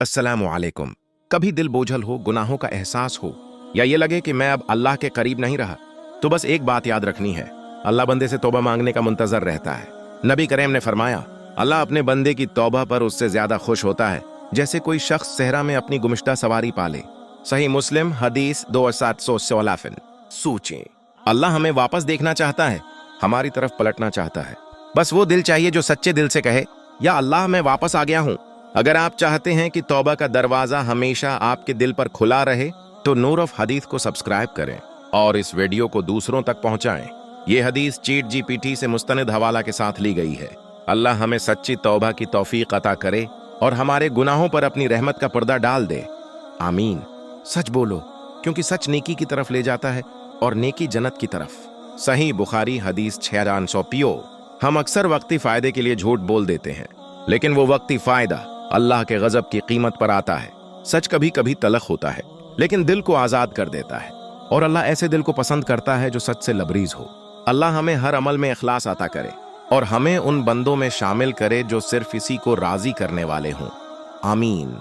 अस्सलामु अलैकुम। कभी दिल बोझल हो, गुनाहों का एहसास हो, या ये लगे कि मैं अब अल्लाह के करीब नहीं रहा, तो बस एक बात याद रखनी है, अल्लाह बंदे से तौबा मांगने का मुंतजर रहता है। नबी करीम ने फरमाया, अल्लाह अपने बंदे की तौबा पर उससे ज्यादा खुश होता है जैसे कोई शख्स सहरा में अपनी गुमिश्ता सवारी पाले। सही मुस्लिम हदीस 2716। सोचें, अल्लाह हमें वापस देखना चाहता है, हमारी तरफ पलटना चाहता है। बस वो दिल चाहिए जो सच्चे दिल से कहे, या अल्लाह मैं वापस आ गया हूं। अगर आप चाहते हैं कि तौबा का दरवाजा हमेशा आपके दिल पर खुला रहे, तो नूर ऑफ हदीस को सब्सक्राइब करें और इस वीडियो को दूसरों तक पहुंचाएं। ये हदीस चीट जीपीटी से मुस्तनिद हवाला के साथ ली गई है। अल्लाह हमें सच्ची तौबा की तौफीक अता करे और हमारे गुनाहों पर अपनी रहमत का पर्दा डाल दे। आमीन। सच बोलो, क्योंकि सच नेकी की तरफ ले जाता है और नेकी जन्नत की तरफ। सही बुखारी हदीस 6900। पियो, हम अक्सर वक्ती फायदे के लिए झूठ बोल देते हैं, लेकिन वो वक्ती फायदा अल्लाह के गजब की कीमत पर आता है। सच कभी कभी तलख होता है, लेकिन दिल को आजाद कर देता है, और अल्लाह ऐसे दिल को पसंद करता है जो सच से लबरीज हो। अल्लाह हमें हर अमल में इखलास अता करे और हमें उन बंदों में शामिल करे जो सिर्फ इसी को राजी करने वाले हों। आमीन।